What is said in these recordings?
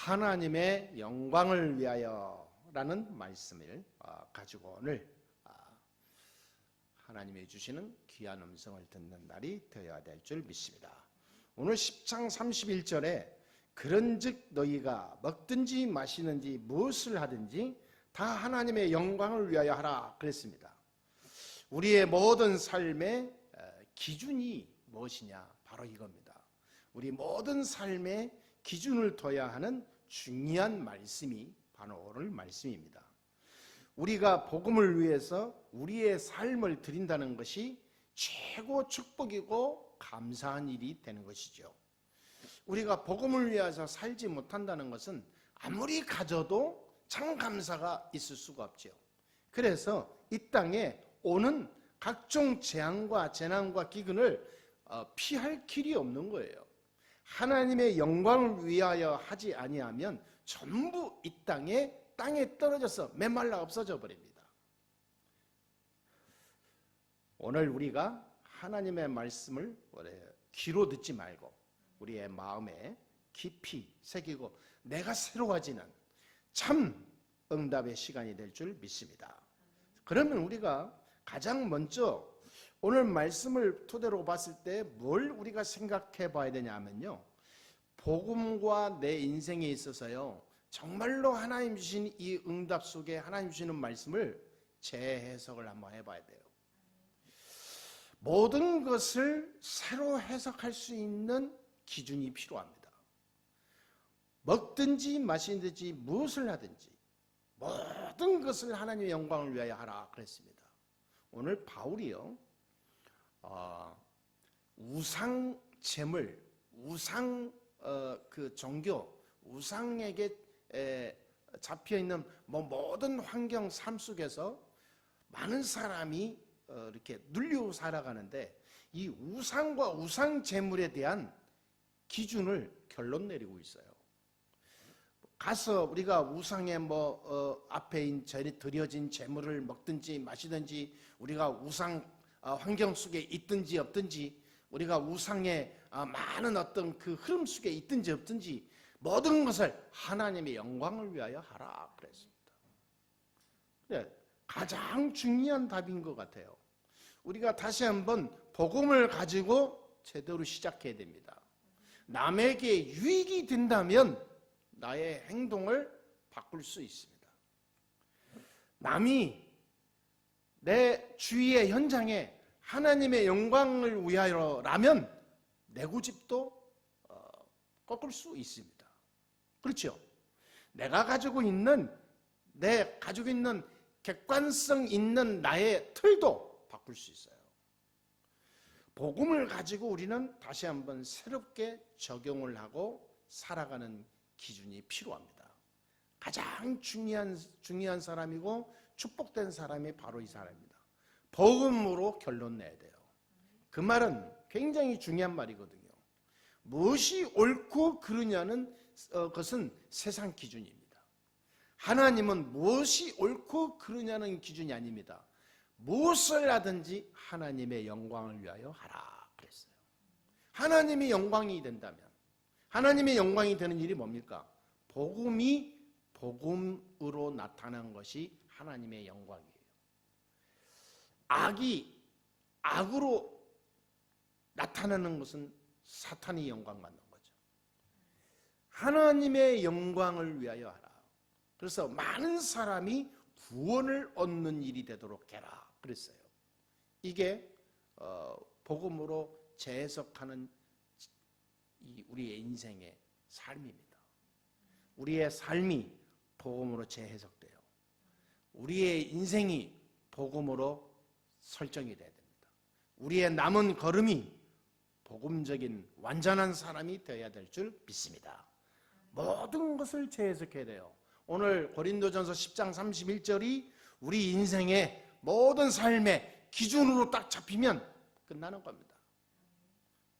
하나님의 영광을 위하여 라는 말씀을 가지고 오늘 하나님이 주시는 귀한 음성을 듣는 날이 되어야 될 줄 믿습니다. 오늘 10장 31절에 그런즉 너희가 먹든지 마시든지 무엇을 하든지 다 하나님의 영광을 위하여 하라 그랬습니다. 우리의 모든 삶의 기준이 무엇이냐? 바로 이겁니다. 우리 모든 삶의 기준을 둬야 하는 중요한 말씀이 바로 오늘 말씀입니다. 우리가 복음을 위해서 우리의 삶을 드린다는 것이 최고 축복이고 감사한 일이 되는 것이죠. 우리가 복음을 위해서 살지 못한다는 것은 아무리 가져도 참 감사가 있을 수가 없죠. 그래서 이 땅에 오는 각종 재앙과 재난과 기근을 피할 길이 없는 거예요. 하나님의 영광을 위하여 하지 아니하면 전부 이 땅에 떨어져서 메말라 없어져 버립니다. 오늘 우리가 하나님의 말씀을 귀로 듣지 말고 우리의 마음에 깊이 새기고 내가 새로워지는 참 응답의 시간이 될 줄 믿습니다. 그러면 우리가 가장 먼저 오늘 말씀을 토대로 봤을 때 뭘 우리가 생각해 봐야 되냐면요, 복음과 내 인생에 있어서요 정말로 하나님 주신 이 응답 속에 하나님 주시는 말씀을 재해석을 한번 해봐야 돼요. 모든 것을 새로 해석할 수 있는 기준이 필요합니다. 먹든지 마시든지 무엇을 하든지 모든 것을 하나님의 영광을 위하여 하라 그랬습니다. 오늘 바울이요 우상 제물, 우상 그 종교, 우상에게 잡혀 있는 모든 환경 삶 속에서 많은 사람이 이렇게 눌리고 살아가는데 이 우상과 우상 제물에 대한 기준을 결론 내리고 있어요. 가서 우리가 우상의 앞에 드려진 제물을 먹든지 마시든지 우리가 우상 환경 속에 있든지 없든지 우리가 우상의 많은 어떤 그 흐름 속에 있든지 없든지 모든 것을 하나님의 영광을 위하여 하라 그랬습니다. 가장 중요한 답인 것 같아요. 우리가 다시 한번 복음을 가지고 제대로 시작해야 됩니다. 남에게 유익이 된다면 나의 행동을 바꿀 수 있습니다. 남이 내 주위의 현장에 하나님의 영광을 위하여라면 내 고집도 꺾을 수 있습니다. 그렇죠? 내가 가지고 있는 객관성 있는 나의 틀도 바꿀 수 있어요. 복음을 가지고 우리는 다시 한번 새롭게 적용을 하고 살아가는 기준이 필요합니다. 가장 중요한 사람이고 축복된 사람이 바로 이 사람입니다. 복음으로 결론 내야 돼요. 그 말은 굉장히 중요한 말이거든요. 무엇이 옳고 그르냐는 것은 세상 기준입니다. 하나님은 무엇이 옳고 그르냐는 기준이 아닙니다. 무엇을 하든지 하나님의 영광을 위하여 하라 그랬어요. 하나님의 영광이 된다면 하나님의 영광이 되는 일이 뭡니까? 복음이 복음으로 나타난 것이 하나님의 영광이에요. 악이 악으로 나타나는 것은 사탄이 영광받는 거죠. 하나님의 영광을 위하여 하라. 그래서 많은 사람이 구원을 얻는 일이 되도록 해라 그랬어요. 이게 복음으로 재해석하는 우리의 인생의 삶입니다. 우리의 삶이 복음으로 재해석돼요. 우리의 인생이 복음으로 설정이 돼야 됩니다. 우리의 남은 걸음이 복음적인 완전한 사람이 되어야 될 줄 믿습니다. 모든 것을 재해석해야 돼요. 오늘 고린도전서 10장 31절이 우리 인생의 모든 삶의 기준으로 딱 잡히면 끝나는 겁니다.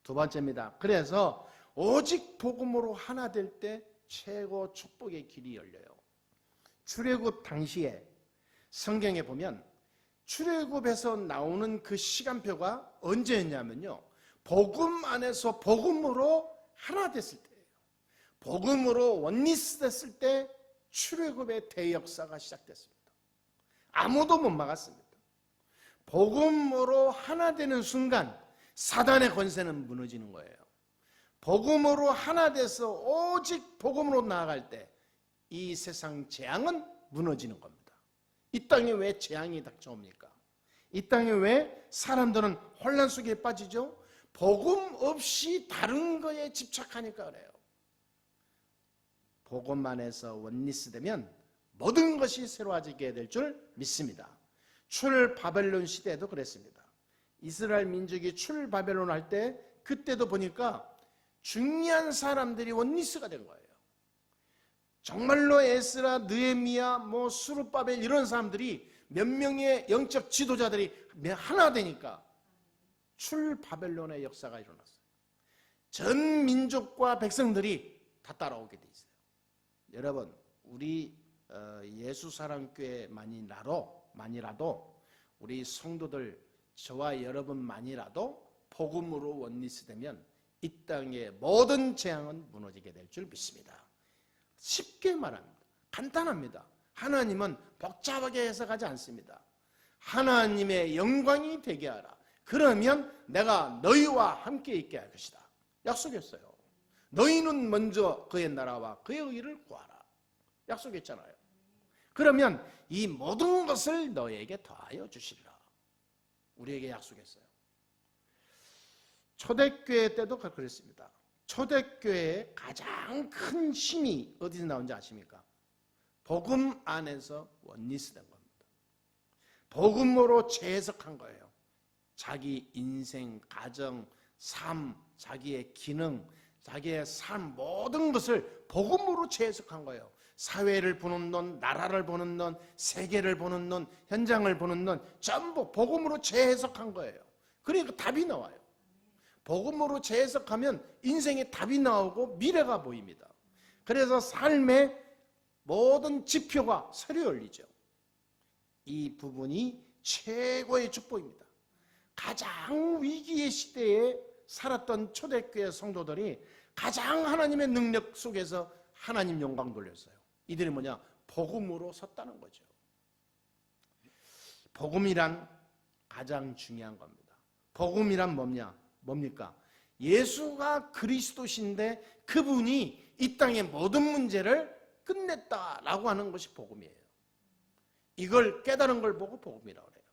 두 번째입니다. 그래서 오직 복음으로 하나 될 때 최고 축복의 길이 열려요. 출애굽 당시에 성경에 보면 출애굽에서 나오는 그 시간표가 언제였냐면요, 복음 안에서 복음으로 하나 됐을 때예요. 복음으로 원리스 됐을 때 출애굽의 대역사가 시작됐습니다. 아무도 못 막았습니다. 복음으로 하나 되는 순간 사단의 권세는 무너지는 거예요. 복음으로 하나 돼서 오직 복음으로 나아갈 때 이 세상 재앙은 무너지는 겁니다. 이 땅에 왜 재앙이 닥쳐옵니까? 이 땅에 왜 사람들은 혼란 속에 빠지죠? 복음 없이 다른 거에 집착하니까 그래요. 복음만 해서 원리스 되면 모든 것이 새로워지게 될 줄 믿습니다. 출 바벨론 시대에도 그랬습니다. 이스라엘 민족이 출 바벨론 할 때 그때도 보니까 중요한 사람들이 원리스가 된 거예요. 정말로 에스라, 느헤미야, 수룹바벨 이런 사람들이 몇 명의 영적 지도자들이 하나 되니까 출 바벨론의 역사가 일어났어요. 전 민족과 백성들이 다 따라오게 돼 있어요. 여러분, 우리 예수사랑교회만이라도 우리 성도들 저와 여러분만이라도 복음으로 원리스 되면 이 땅의 모든 재앙은 무너지게 될 줄 믿습니다. 쉽게 말합니다. 간단합니다. 하나님은 복잡하게 해석하지 않습니다. 하나님의 영광이 되게 하라. 그러면 내가 너희와 함께 있게 할 것이다. 약속했어요. 너희는 먼저 그의 나라와 그의 의를 구하라. 약속했잖아요. 그러면 이 모든 것을 너희에게 더하여 주시리라. 우리에게 약속했어요. 초대교회 때도 그랬습니다. 초대교회의 가장 큰 힘이 어디서 나온지 아십니까? 복음 안에서 원리스 된 겁니다. 복음으로 재해석한 거예요. 자기 인생, 가정, 삶, 자기의 기능, 자기의 삶 모든 것을 복음으로 재해석한 거예요. 사회를 보는 눈, 나라를 보는 눈, 세계를 보는 눈, 현장을 보는 눈 전부 복음으로 재해석한 거예요. 그러니까 답이 나와요. 복음으로 재해석하면 인생에 답이 나오고 미래가 보입니다. 그래서 삶의 모든 지표가 서려 올리죠. 이 부분이 최고의 축복입니다. 가장 위기의 시대에 살았던 초대교회 성도들이 가장 하나님의 능력 속에서 하나님 영광 돌렸어요. 이들이 뭐냐? 복음으로 섰다는 거죠. 복음이란 가장 중요한 겁니다. 복음이란 뭡니까? 예수가 그리스도신데 그분이 이 땅의 모든 문제를 끝냈다라고 하는 것이 복음이에요. 이걸 깨달은 걸 보고 복음이라고 해요.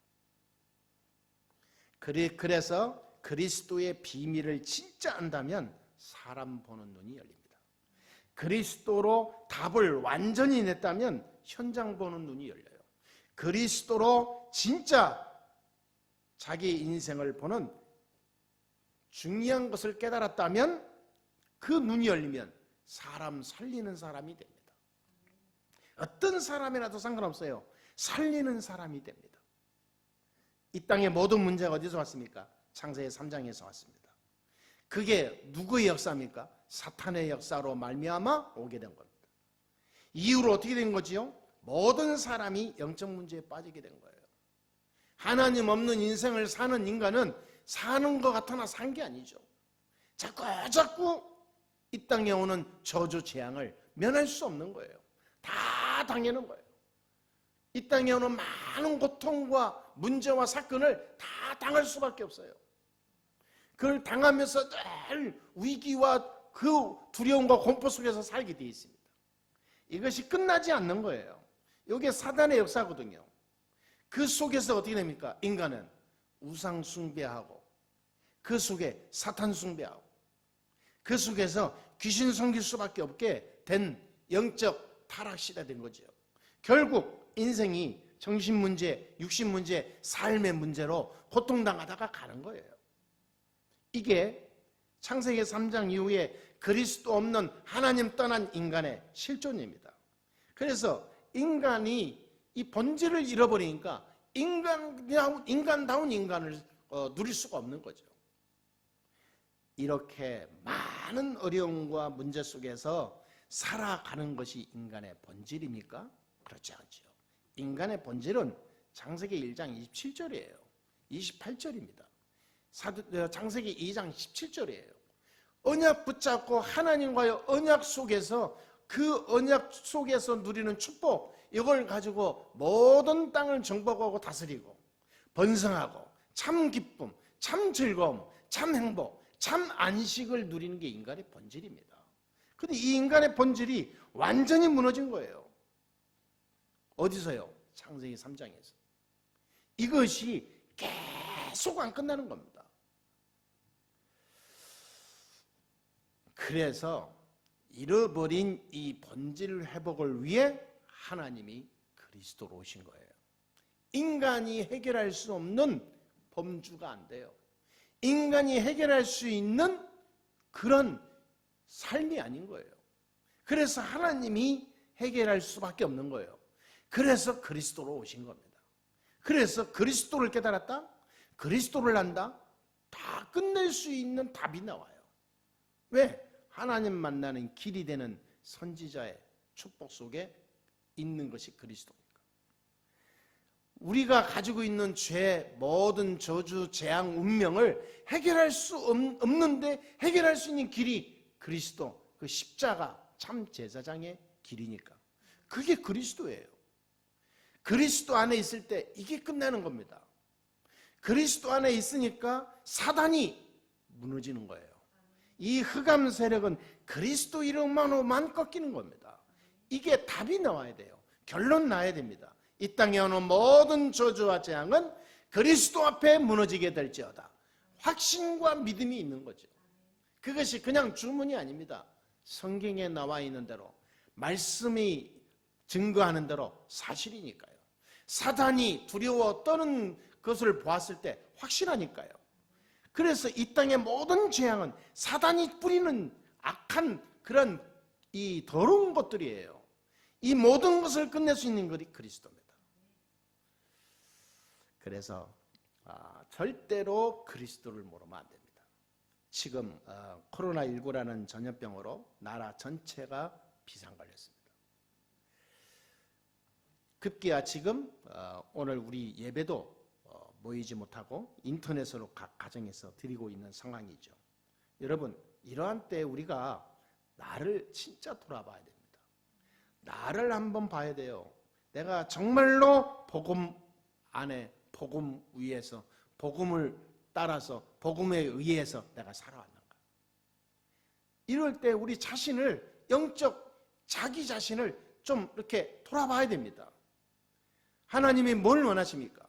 그래서 그리스도의 비밀을 진짜 안다면 사람 보는 눈이 열립니다. 그리스도로 답을 완전히 냈다면 현장 보는 눈이 열려요. 그리스도로 진짜 자기 인생을 보는 중요한 것을 깨달았다면 그 눈이 열리면 사람 살리는 사람이 됩니다. 어떤 사람이라도 상관없어요. 살리는 사람이 됩니다. 이 땅의 모든 문제가 어디서 왔습니까? 창세기 3장에서 왔습니다. 그게 누구의 역사입니까? 사탄의 역사로 말미암아 오게 된 겁니다. 이후로 어떻게 된 거지요? 모든 사람이 영적 문제에 빠지게 된 거예요. 하나님 없는 인생을 사는 인간은 사는 것 같으나 산 게 아니죠. 자꾸 이 땅에 오는 저주 재앙을 면할 수 없는 거예요. 다 당하는 거예요. 이 땅에 오는 많은 고통과 문제와 사건을 다 당할 수밖에 없어요. 그걸 당하면서 늘 위기와 그 두려움과 공포 속에서 살게 되어 있습니다. 이것이 끝나지 않는 거예요. 이게 사단의 역사거든요. 그 속에서 어떻게 됩니까? 인간은 우상 숭배하고 그 속에 사탄 숭배하고 그 속에서 귀신 섬길 수밖에 없게 된 영적 타락시대가 된 거죠. 결국 인생이 정신 문제, 육신 문제, 삶의 문제로 고통당하다가 가는 거예요. 이게 창세기 3장 이후에 그리스도 없는 하나님 떠난 인간의 실존입니다. 그래서 인간이 이 본질을 잃어버리니까 인간다운 인간을 누릴 수가 없는 거죠. 이렇게 많은 어려움과 문제 속에서 살아가는 것이 인간의 본질입니까? 그렇지 않죠. 인간의 본질은 창세기 1장 27절이에요. 28절입니다. 창세기 2장 17절이에요. 언약 붙잡고 하나님과의 언약 속에서 그 언약 속에서 누리는 축복, 이걸 가지고 모든 땅을 정복하고 다스리고 번성하고 참 기쁨, 참 즐거움, 참 행복, 참 안식을 누리는 게 인간의 본질입니다. 그런데 이 인간의 본질이 완전히 무너진 거예요. 어디서요? 창세기 3장에서. 이것이 계속 안 끝나는 겁니다. 그래서 잃어버린 이 본질 회복을 위해 하나님이 그리스도로 오신 거예요. 인간이 해결할 수 없는 범주가 안 돼요. 인간이 해결할 수 있는 그런 삶이 아닌 거예요. 그래서 하나님이 해결할 수밖에 없는 거예요. 그래서 그리스도로 오신 겁니다. 그래서 그리스도를 깨달았다, 그리스도를 안다, 다 끝낼 수 있는 답이 나와요. 왜? 하나님 만나는 길이 되는 선지자의 축복 속에 있는 것이 그리스도니까. 우리가 가지고 있는 죄, 모든 저주, 재앙, 운명을 해결할 수 없는데 해결할 수 있는 길이 그리스도, 그 십자가 참 제사장의 길이니까. 그게 그리스도예요. 그리스도 안에 있을 때 이게 끝나는 겁니다. 그리스도 안에 있으니까 사단이 무너지는 거예요. 이 흑암 세력은 그리스도 이름만으로만 꺾이는 겁니다. 이게 답이 나와야 돼요. 결론 나야 됩니다. 이 땅에 오는 모든 저주와 재앙은 그리스도 앞에 무너지게 될지어다. 확신과 믿음이 있는 거죠. 그것이 그냥 주문이 아닙니다. 성경에 나와 있는 대로, 말씀이 증거하는 대로 사실이니까요. 사단이 두려워 떠는 것을 보았을 때 확실하니까요. 그래서 이 땅의 모든 재앙은 사단이 뿌리는 악한 그런 이 더러운 것들이에요. 이 모든 것을 끝낼 수 있는 것이 그리스도입니다. 그래서 절대로 그리스도를 모르면 안 됩니다. 지금 코로나19라는 전염병으로 나라 전체가 비상 걸렸습니다. 급기야 지금 오늘 우리 예배도 모이지 못하고 인터넷으로 각 가정에서 드리고 있는 상황이죠. 여러분, 이러한 때 우리가 나를 진짜 돌아봐야 됩니다. 나를 한번 봐야 돼요. 내가 정말로 복음 안에, 복음 위에서, 복음을 따라서, 복음에 의해서 내가 살아왔는가. 이럴 때 우리 자신을, 영적 자기 자신을 좀 이렇게 돌아봐야 됩니다. 하나님이 뭘 원하십니까?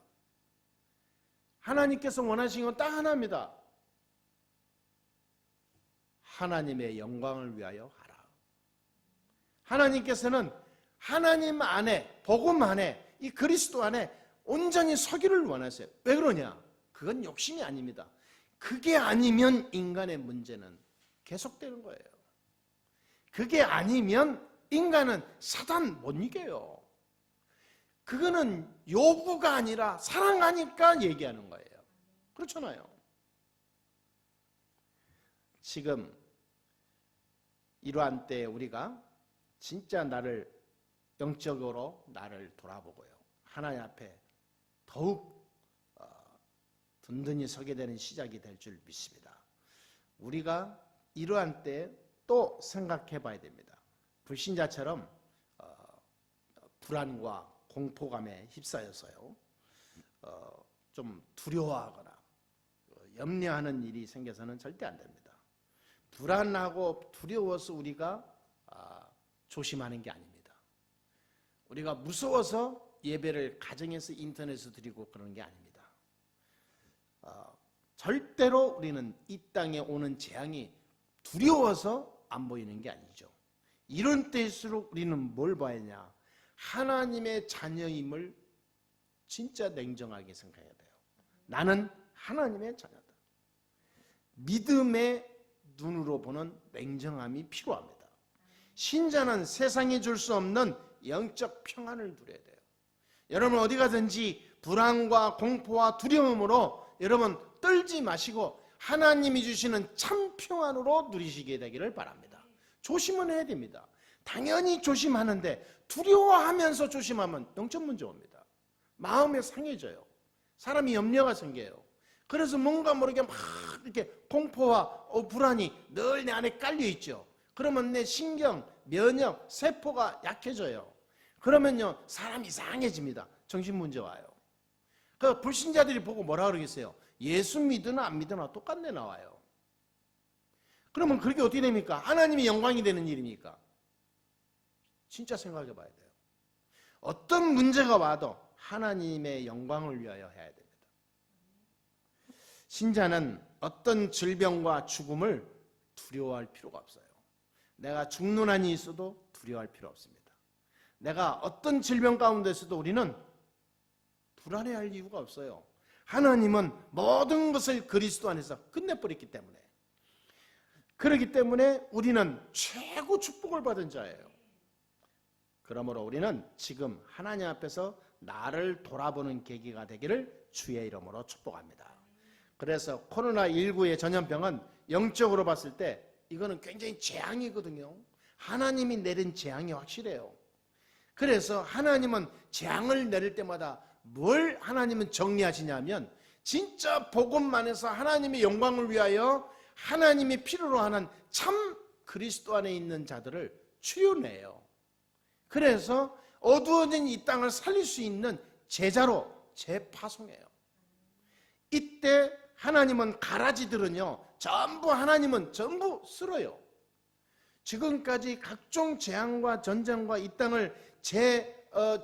하나님께서 원하시는 건 딱 하나입니다. 하나님의 영광을 위하여 하라. 하나님께서는 하나님 안에, 복음 안에, 이 그리스도 안에 온전히 서기를 원하세요. 왜 그러냐? 그건 욕심이 아닙니다. 그게 아니면 인간의 문제는 계속되는 거예요. 그게 아니면 인간은 사단 못 이겨요. 그거는 요구가 아니라 사랑하니까 얘기하는 거예요. 그렇잖아요. 지금 이러한 때에 우리가 진짜 나를, 영적으로 나를 돌아보고요, 하나님 앞에 더욱 든든히 서게 되는 시작이 될 줄 믿습니다. 우리가 이러한 때에 또 생각해 봐야 됩니다. 불신자처럼 불안과 공포감에 휩싸여서요, 좀 두려워하거나 염려하는 일이 생겨서는 절대 안 됩니다. 불안하고 두려워서 우리가 조심하는 게 아닙니다. 우리가 무서워서 예배를 가정에서, 인터넷에서 드리고 그러는 게 아닙니다. 절대로 우리는 이 땅에 오는 재앙이 두려워서 안 보이는 게 아니죠. 이런 때일수록 우리는 뭘 봐야 하냐? 하나님의 자녀임을 진짜 냉정하게 생각해야 돼요. 나는 하나님의 자녀다. 믿음의 눈으로 보는 냉정함이 필요합니다. 신자는 세상이 줄 수 없는 영적 평안을 누려야 돼요. 여러분 어디 가든지 불안과 공포와 두려움으로 여러분 떨지 마시고 하나님이 주시는 참 평안으로 누리시게 되기를 바랍니다. 조심은 해야 됩니다. 당연히 조심하는데 두려워하면서 조심하면 영적 문제 옵니다. 마음에 상해져요. 사람이 염려가 생겨요. 그래서 뭔가 모르게 막 이렇게 공포와 불안이 늘 내 안에 깔려 있죠. 그러면 내 신경, 면역, 세포가 약해져요. 그러면요, 사람이 이상해집니다. 정신 문제 와요. 그 불신자들이 보고 뭐라 그러겠어요? 예수 믿으나 안 믿으나 똑같네 나와요. 그러면 그렇게 어떻게 됩니까? 하나님이 영광이 되는 일입니까? 진짜 생각해 봐야 돼요. 어떤 문제가 와도 하나님의 영광을 위하여 해야 됩니다. 신자는 어떤 질병과 죽음을 두려워할 필요가 없어요. 내가 죽는 한이 있어도 두려워할 필요 없습니다. 내가 어떤 질병 가운데 있어도 우리는 불안해할 이유가 없어요. 하나님은 모든 것을 그리스도 안에서 끝내버렸기 때문에. 그렇기 때문에 우리는 최고 축복을 받은 자예요. 그러므로 우리는 지금 하나님 앞에서 나를 돌아보는 계기가 되기를 주의 이름으로 축복합니다. 그래서 코로나19의 전염병은 영적으로 봤을 때 이거는 굉장히 재앙이거든요. 하나님이 내린 재앙이 확실해요. 그래서 하나님은 재앙을 내릴 때마다 뭘 하나님은 정리하시냐면 진짜 복음만에서 하나님의 영광을 위하여 하나님이 필요로 하는 참 그리스도 안에 있는 자들을 추려내요. 그래서 어두워진 이 땅을 살릴 수 있는 제자로 재파송해요. 이때 하나님은 가라지들은요, 하나님은 전부 쓸어요. 지금까지 각종 재앙과 전쟁과 이 땅을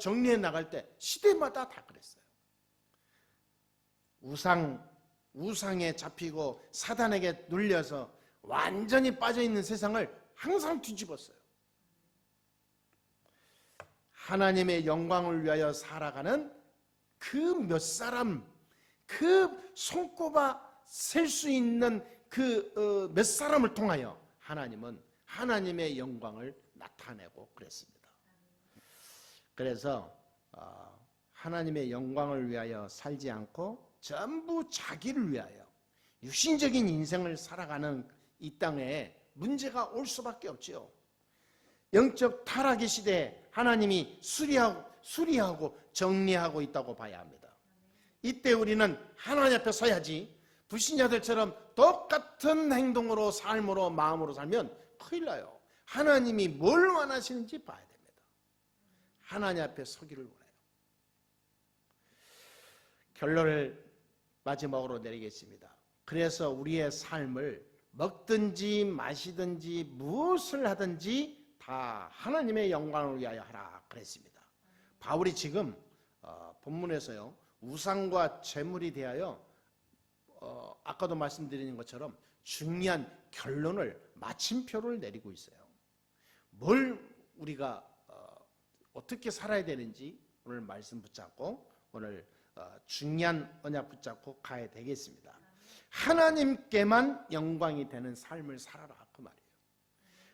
정리해 나갈 때 시대마다 다 그랬어요. 우상에 잡히고 사단에게 눌려서 완전히 빠져있는 세상을 항상 뒤집었어요. 하나님의 영광을 위하여 살아가는 그 몇 사람, 그 손꼽아 셀 수 있는 그 몇 사람을 통하여 하나님은 하나님의 영광을 나타내고 그랬습니다. 그래서 하나님의 영광을 위하여 살지 않고 전부 자기를 위하여 육신적인 인생을 살아가는 이 땅에 문제가 올 수밖에 없지요. 영적 타락의 시대에 하나님이 수리하고 정리하고 있다고 봐야 합니다. 이때 우리는 하나님 앞에 서야지 불신자들처럼 똑같은 행동으로 삶으로 마음으로 살면 큰일 나요. 하나님이 뭘 원하시는지 봐야 됩니다. 하나님 앞에 서기를 원해요. 결론을 마지막으로 내리겠습니다. 그래서 우리의 삶을 먹든지 마시든지 무엇을 하든지 다 하나님의 영광을 위하여 하라 그랬습니다. 바울이 지금 본문에서요, 우상과 재물이 대하여 아까도 말씀드린 것처럼 중요한 결론을 마침표를 내리고 있어요. 뭘 우리가 어떻게 살아야 되는지 오늘 말씀 붙잡고 오늘 중요한 언약 붙잡고 가야 되겠습니다. 하나님께만 영광이 되는 삶을 살아라 그 말이에요.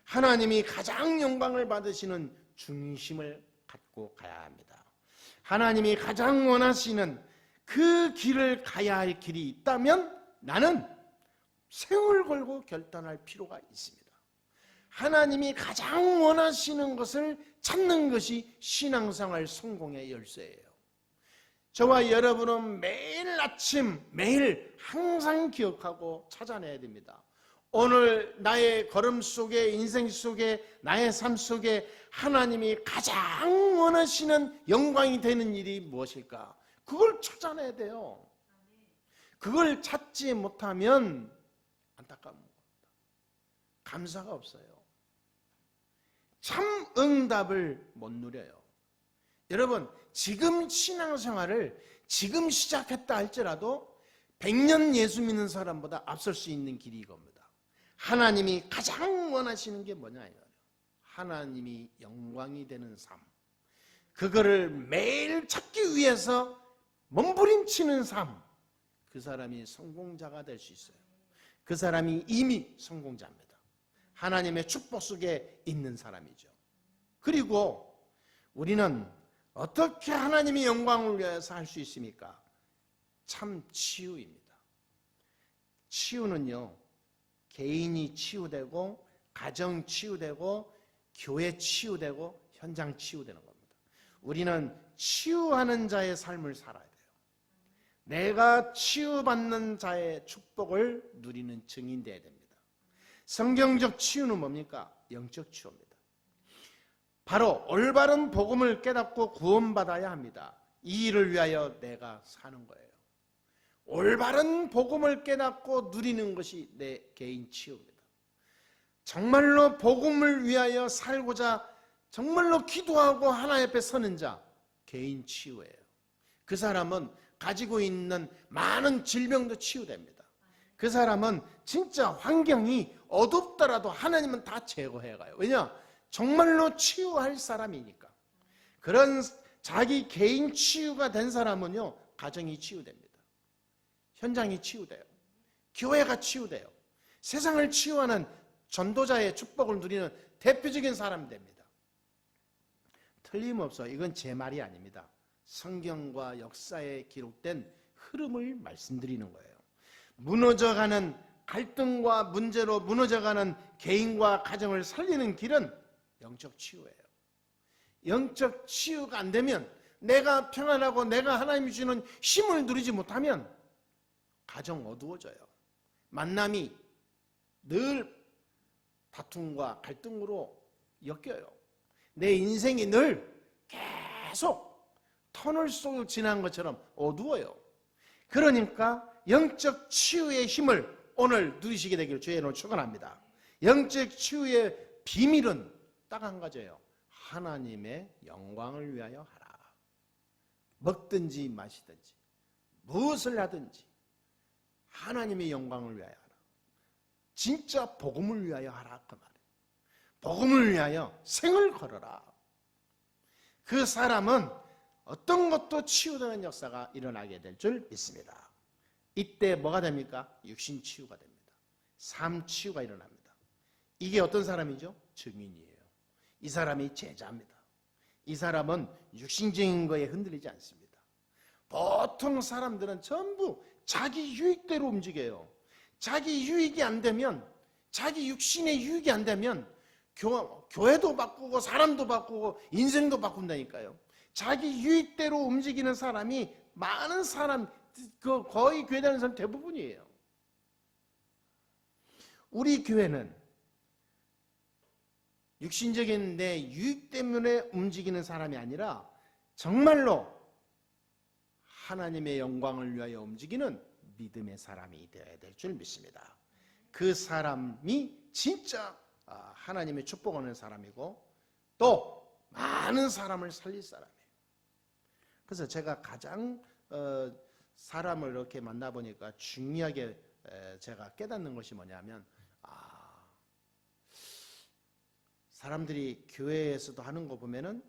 하나님이 가장 영광을 받으시는 중심을 갖고 가야 합니다. 하나님이 가장 원하시는 그 길을 가야 할 길이 있다면 나는 생을 걸고 결단할 필요가 있습니다. 하나님이 가장 원하시는 것을 찾는 것이 신앙생활 성공의 열쇠예요. 저와 여러분은 매일 아침 매일 항상 기억하고 찾아내야 됩니다. 오늘 나의 걸음 속에 인생 속에 나의 삶 속에 하나님이 가장 원하시는 영광이 되는 일이 무엇일까? 그걸 찾아내야 돼요. 그걸 찾지 못하면 안타까운 겁니다. 감사가 없어요. 참 응답을 못 누려요. 여러분, 지금 신앙생활을 지금 시작했다 할지라도 100년 예수 믿는 사람보다 앞설 수 있는 길이 이겁니다. 하나님이 가장 원하시는 게 뭐냐요? 하나님이 영광이 되는 삶. 그거를 매일 찾기 위해서 몸부림치는 삶. 그 사람이 성공자가 될 수 있어요. 그 사람이 이미 성공자입니다. 하나님의 축복 속에 있는 사람이죠. 그리고 우리는 어떻게 하나님의 영광을 위해서 할 수 있습니까? 참 치유입니다. 치유는요, 개인이 치유되고 가정 치유되고 교회 치유되고 현장 치유되는 겁니다. 우리는 치유하는 자의 삶을 살아야 돼요. 내가 치유받는 자의 축복을 누리는 증인 되어야 됩니다. 성경적 치유는 뭡니까? 영적 치유입니다. 바로 올바른 복음을 깨닫고 구원받아야 합니다. 이 일을 위하여 내가 사는 거예요. 올바른 복음을 깨닫고 누리는 것이 내 개인 치유입니다. 정말로 복음을 위하여 살고자 정말로 기도하고 하나님 앞에 서는 자, 개인 치유예요. 그 사람은 가지고 있는 많은 질병도 치유됩니다. 그 사람은 진짜 환경이 어둡더라도 하나님은 다 제거해가요. 왜냐? 정말로 치유할 사람이니까. 그런 자기 개인 치유가 된 사람은요, 가정이 치유됩니다. 현장이 치유돼요. 교회가 치유돼요. 세상을 치유하는 전도자의 축복을 누리는 대표적인 사람이 됩니다. 틀림없어. 이건 제 말이 아닙니다. 성경과 역사에 기록된 흐름을 말씀드리는 거예요. 무너져가는 갈등과 문제로 무너져가는 개인과 가정을 살리는 길은 영적 치유예요. 영적 치유가 안 되면, 내가 평안하고 내가 하나님이 주는 힘을 누리지 못하면 가정 어두워져요. 만남이 늘 다툼과 갈등으로 엮여요. 내 인생이 늘 계속 터널 속을 지난 것처럼 어두워요. 그러니까 영적 치유의 힘을 오늘 누리시게 되기를 주의 이름으로 축원합니다. 영적 치유의 비밀은 딱 한 가지예요. 하나님의 영광을 위하여 하라. 먹든지 마시든지 무엇을 하든지 하나님의 영광을 위하여 하라. 진짜 복음을 위하여 하라 그 말이에요. 복음을 위하여 생을 걸어라. 그 사람은 어떤 것도 치유되는 역사가 일어나게 될 줄 믿습니다. 이때 뭐가 됩니까? 육신 치유가 됩니다. 삶 치유가 일어납니다. 이게 어떤 사람이죠? 증인이에요. 이 사람이 제자입니다. 이 사람은 육신적인 거에 흔들리지 않습니다. 보통 사람들은 전부 자기 유익대로 움직여요. 자기 유익이 안 되면, 자기 육신의 유익이 안 되면 교회도 바꾸고 사람도 바꾸고 인생도 바꾼다니까요. 자기 유익대로 움직이는 사람이 많은 사람, 거의 교회 다니는 사람 대부분이에요. 우리 교회는 육신적인 내 유익 때문에 움직이는 사람이 아니라 정말로 하나님의 영광을 위하여 움직이는 믿음의 사람이 되어야 될 줄 믿습니다. 그 사람이 진짜 하나님의 축복을 얻는 사람이고 또 많은 사람을 살릴 사람이에요. 그래서 제가 가장 사람을 이렇게 만나보니까 중요하게 제가 깨닫는 것이 뭐냐면, 사람들이 교회에서도 하는 거 보면은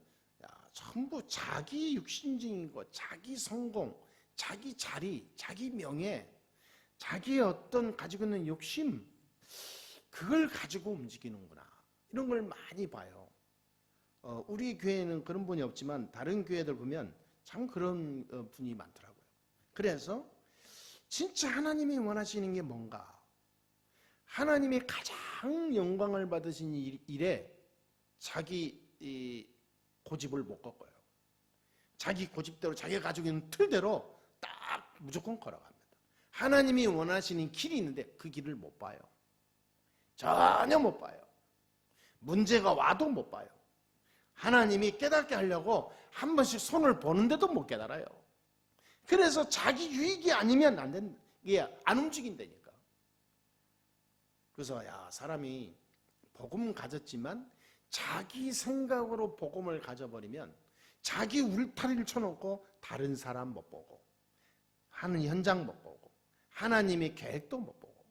전부 자기 육신적인 거, 자기 성공, 자기 자리, 자기 명예, 자기의 어떤 가지고 있는 욕심, 그걸 가지고 움직이는구나. 이런 걸 많이 봐요. 우리 교회는 그런 분이 없지만 다른 교회들 보면 참 그런 분이 많더라고요. 그래서 진짜 하나님이 원하시는 게 뭔가, 하나님이 가장 영광을 받으신 일에 자기 고집을 못 꺾어요. 자기 고집대로, 자기가 가지고 있는 틀대로 딱 무조건 걸어갑니다. 하나님이 원하시는 길이 있는데 그 길을 못 봐요. 전혀 못 봐요. 문제가 와도 못 봐요. 하나님이 깨닫게 하려고 한 번씩 손을 보는데도 못 깨달아요. 그래서 자기 유익이 아니면 안 된다. 이게 안 움직인다니까. 그래서 사람이 복음 가졌지만 자기 생각으로 복음을 가져버리면 자기 울타리를 쳐놓고 다른 사람 못 보고, 하는 현장 못 보고, 하나님의 계획도 못 보고,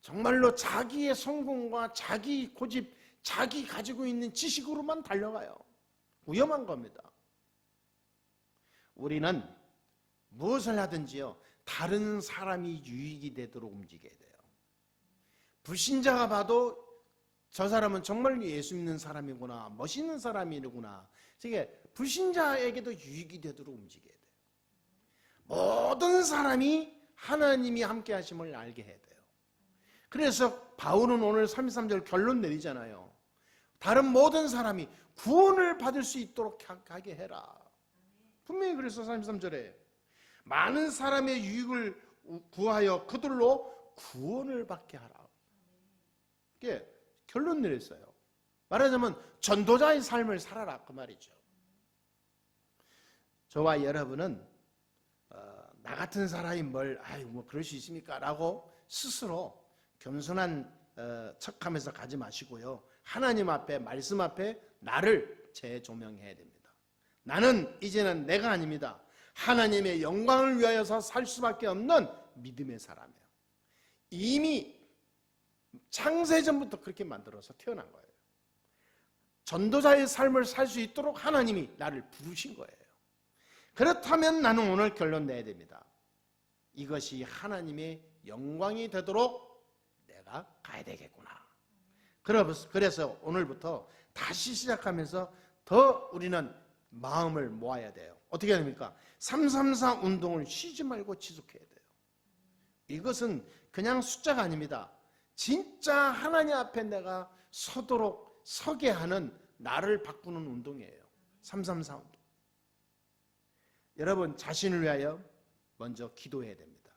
정말로 자기의 성공과 자기 고집, 자기 가지고 있는 지식으로만 달려가요. 위험한 겁니다. 우리는 무엇을 하든지요, 다른 사람이 유익이 되도록 움직여야 돼요. 불신자가 봐도 저 사람은 정말 예수 믿는 사람이구나, 멋있는 사람이구나, 이게 불신자에게도 유익이 되도록 움직여야 돼요. 모든 사람이 하나님이 함께 하심을 알게 해야 돼요. 그래서 바울은 오늘 33절 결론 내리잖아요. 다른 모든 사람이 구원을 받을 수 있도록 하게 해라. 분명히 그래서 33절에 많은 사람의 유익을 구하여 그들로 구원을 받게 하라. 이게 결론 내렸어요. 말하자면 전도자의 삶을 살아라 그 말이죠. 저와 여러분은 나 같은 사람이 뭐 그럴 수 있습니까? 라고 스스로 겸손한 척하면서 가지 마시고요. 하나님 앞에, 말씀 앞에 나를 재조명해야 됩니다. 나는 이제는 내가 아닙니다. 하나님의 영광을 위하여서 살 수밖에 없는 믿음의 사람이에요. 이미 창세전부터 그렇게 만들어서 태어난 거예요. 전도자의 삶을 살 수 있도록 하나님이 나를 부르신 거예요. 그렇다면 나는 오늘 결론 내야 됩니다. 이것이 하나님의 영광이 되도록 내가 가야 되겠구나. 그래서 오늘부터 다시 시작하면서 더 우리는 마음을 모아야 돼요. 어떻게 해야 됩니까? 334 운동을 쉬지 말고 지속해야 돼요. 이것은 그냥 숫자가 아닙니다. 진짜 하나님 앞에 내가 서도록 서게 하는 나를 바꾸는 운동이에요. 334 운동. 여러분 자신을 위하여 먼저 기도해야 됩니다.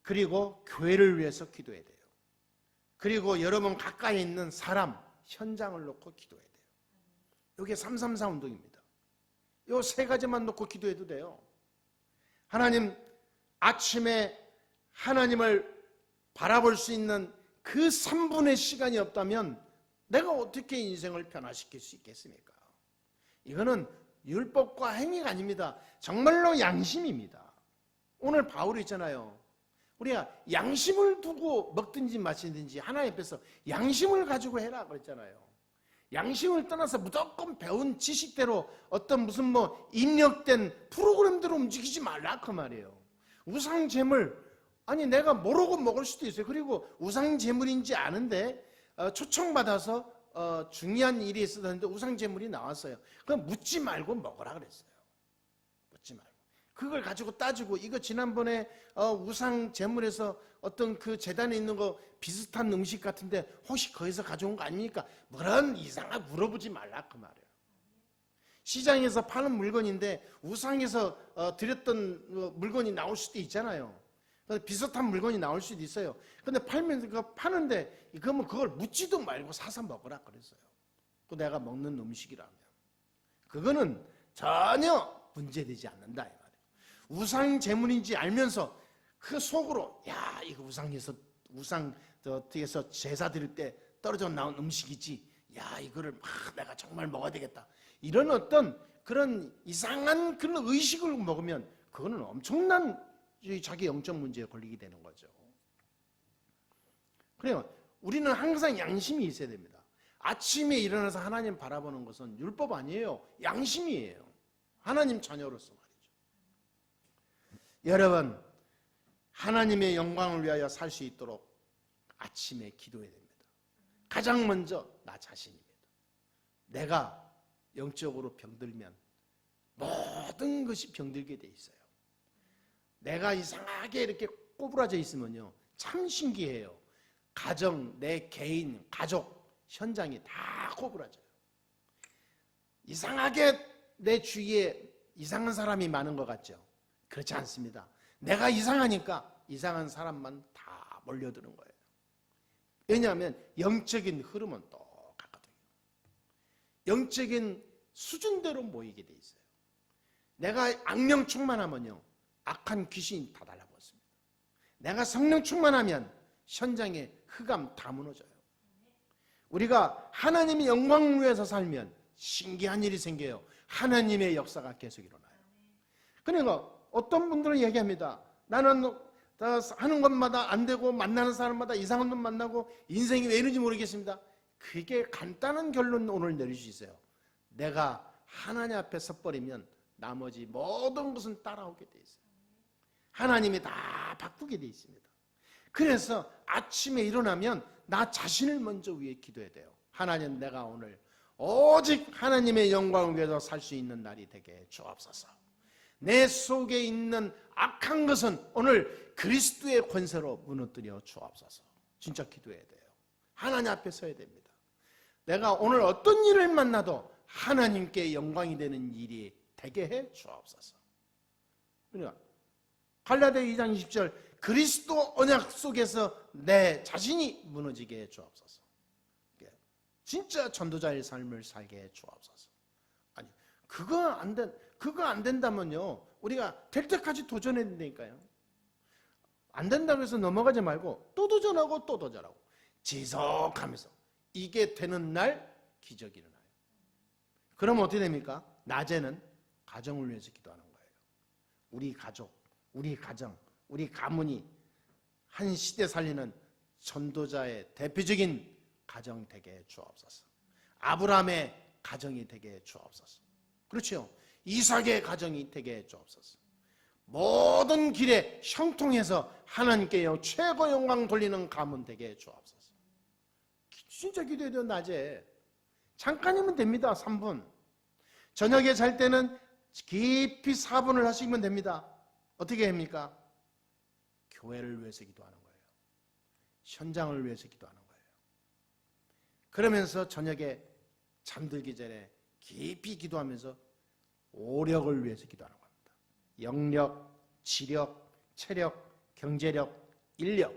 그리고 교회를 위해서 기도해야 돼요. 그리고 여러분 가까이 있는 사람, 현장을 놓고 기도해야 돼요. 이게 334 운동입니다. 이 세 가지만 놓고 기도해도 돼요. 하나님, 아침에 하나님을 바라볼 수 있는 그 3분의 시간이 없다면 내가 어떻게 인생을 변화시킬 수 있겠습니까? 이거는 율법과 행위가 아닙니다. 정말로 양심입니다. 오늘 바울이 있잖아요. 우리가 양심을 두고 먹든지 마시든지 하나님 앞에서 양심을 가지고 해라 그랬잖아요. 양심을 떠나서 무조건 배운 지식대로 어떤 무슨 입력된 프로그램대로 움직이지 말라 그 말이에요. 우상제물, 아니 내가 모르고 먹을 수도 있어요. 그리고 우상제물인지 아는데 초청받아서 중요한 일이 있었는데 우상제물이 나왔어요. 그럼 묻지 말고 먹으라 그랬어요. 묻지 말고. 그걸 가지고 따지고 이거 지난번에 우상제물에서 어떤 그 재단에 있는 거 비슷한 음식 같은데 혹시 거기서 가져온 거 아닙니까? 그런 이상하게 물어보지 말라 그 말이에요. 시장에서 파는 물건인데 우상에서 드렸던 물건이 나올 수도 있잖아요. 비슷한 물건이 나올 수도 있어요. 근데 파는데 그러면 그걸 묻지도 말고 사서 먹으라 그랬어요. 그 내가 먹는 음식이라면 그거는 전혀 문제되지 않는다 이 말이에요. 우상 제물인지 알면서 그 속으로 야 이거 우상에서 제사 드릴 때 떨어져 나온 음식이지. 야 이거를 내가 정말 먹어야 되겠다. 이런 어떤 그런 이상한 그런 의식을 먹으면 그거는 엄청난 자기 영적 문제에 걸리게 되는 거죠. 그래요. 우리는 항상 양심이 있어야 됩니다. 아침에 일어나서 하나님 바라보는 것은 율법 아니에요. 양심이에요. 하나님 자녀로서 말이죠. 여러분, 하나님의 영광을 위하여 살 수 있도록 아침에 기도해야 됩니다. 가장 먼저 나 자신입니다. 내가 영적으로 병들면 모든 것이 병들게 돼 있어요. 내가 이상하게 이렇게 꼬부라져 있으면요 참 신기해요. 가정, 내 개인, 가족, 현장이 다 꼬부라져요. 이상하게 내 주위에 이상한 사람이 많은 것 같죠? 그렇지 않습니다. 내가 이상하니까 이상한 사람만 다 몰려드는 거예요. 왜냐하면 영적인 흐름은 똑같거든요. 영적인 수준대로 모이게 돼 있어요. 내가 악령 충만하면요 악한 귀신이 다 달라붙습니다. 내가 성령 충만하면 현장의 흑암 다 무너져요. 우리가 하나님의 영광을 위해서 살면 신기한 일이 생겨요. 하나님의 역사가 계속 일어나요. 그러니까 어떤 분들은 얘기합니다. 나는 하는 것마다 안 되고 만나는 사람마다 이상한 놈 만나고 인생이 왜 이런지 모르겠습니다. 그게 간단한 결론 오늘 내릴 수 있어요. 내가 하나님 앞에 섰버리면 나머지 모든 것은 따라오게 돼 있어요. 하나님이 다 바꾸게 돼 있습니다. 그래서 아침에 일어나면 나 자신을 먼저 위해 기도해야 돼요. 하나님, 내가 오늘 오직 하나님의 영광을 위해서 살 수 있는 날이 되게 주옵소서. 내 속에 있는 악한 것은 오늘 그리스도의 권세로 무너뜨려 주옵소서. 진짜 기도해야 돼요. 하나님 앞에 서야 됩니다. 내가 오늘 어떤 일을 만나도 하나님께 영광이 되는 일이 되게 해 주옵소서. 그러니까 갈라디아 2장 20절 그리스도 언약 속에서 내 자신이 무너지게 해 주옵소서. 진짜 전도자의 삶을 살게 해 주옵소서. 아니 그거 안 된다면요 우리가 될 때까지 도전해야 된다니까요. 안 된다고 해서 넘어가지 말고 또 도전하고 또 도전하고 지속하면서 이게 되는 날 기적이 일어나요. 그럼 어떻게 됩니까? 낮에는 가정을 위해서 기도하는 거예요. 우리 가족, 우리 가정, 우리 가문이 한 시대 살리는 전도자의 대표적인 가정 되게 해 주옵소서. 아브라함의 가정이 되게 해 주옵소서. 그렇죠? 이삭의 가정이 되게 해 주옵소서. 모든 길에 형통해서 하나님께 최고 영광 돌리는 가문 되게 해 주옵소서. 진짜 기도해야 돼요. 낮에 잠깐이면 됩니다. 3분. 저녁에 잘 때는 깊이 4분을 하시면 됩니다. 어떻게 합니까? 교회를 위해서 기도하는 거예요. 현장을 위해서 기도하는 거예요. 그러면서 저녁에 잠들기 전에 깊이 기도하면서 오력을 위해서 기도하는 겁니다. 영력, 지력, 체력, 경제력, 인력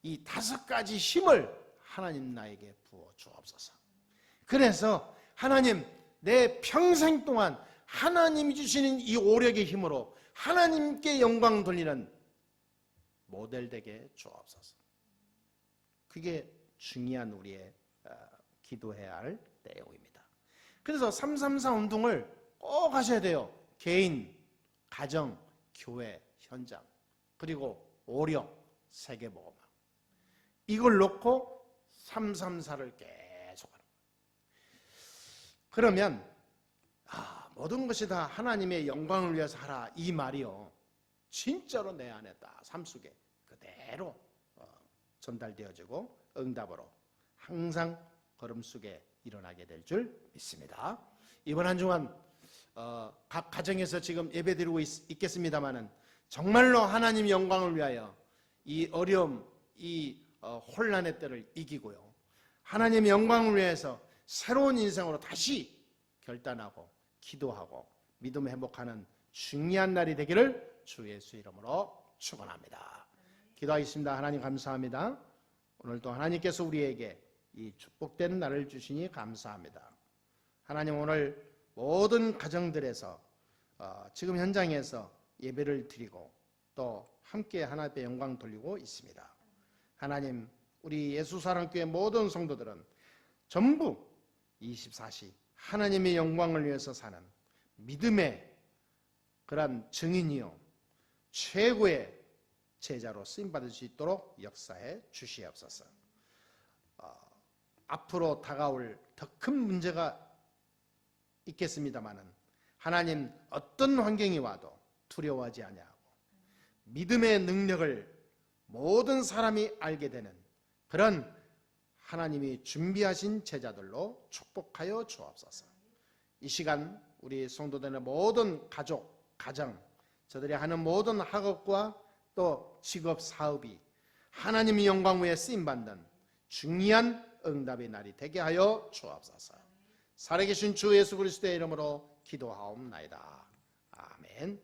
이 5가지 힘을 하나님 나에게 부어 주옵소서. 그래서 하나님 내 평생 동안 하나님이 주시는 이 오력의 힘으로 하나님께 영광 돌리는 모델 되게 주옵소서. 그게 중요한 우리의 기도해야 할 내용입니다. 그래서 334 운동을 꼭 하셔야 돼요. 개인, 가정, 교회, 현장, 그리고 오력, 세계복음화. 이걸 놓고 334를 계속 하는 거예요. 그러면 모든 것이 다 하나님의 영광을 위해서 하라 이 말이요 진짜로 내 안에 다 삶 속에 그대로 전달되어지고 응답으로 항상 걸음 속에 일어나게 될 줄 믿습니다. 이번 한 주간 각 가정에서 지금 예배드리고 있겠습니다마는 정말로 하나님 영광을 위하여 이 어려움, 이 혼란의 때를 이기고요. 하나님 영광을 위해서 새로운 인생으로 다시 결단하고 기도하고 믿음 회복하는 중요한 날이 되기를 주 예수 이름으로 축원합니다. 기도하겠습니다. 하나님 감사합니다. 오늘도 하나님께서 우리에게 이 축복된 날을 주시니 감사합니다. 하나님 오늘 모든 가정들에서 지금 현장에서 예배를 드리고 또 함께 하나님의 영광 돌리고 있습니다. 하나님 우리 예수사랑교회 모든 성도들은 전부 24시 하나님의 영광을 위해서 사는 믿음의 그러한 증인이요 최고의 제자로 쓰임받을 수 있도록 역사해 주시옵소서. 앞으로 다가올 더 큰 문제가 있겠습니다마는 하나님 어떤 환경이 와도 두려워하지 아니하고 믿음의 능력을 모든 사람이 알게 되는 그런 하나님이 준비하신 제자들로 축복하여 주옵소서. 이 시간 우리 성도들의 모든 가족, 가정, 저들이 하는 모든 학업과 또 직업, 사업이 하나님의 영광 위에 쓰임받는 중요한 응답의 날이 되게 하여 주옵소서. 살아계신 주 예수 그리스도의 이름으로 기도하옵나이다. 아멘.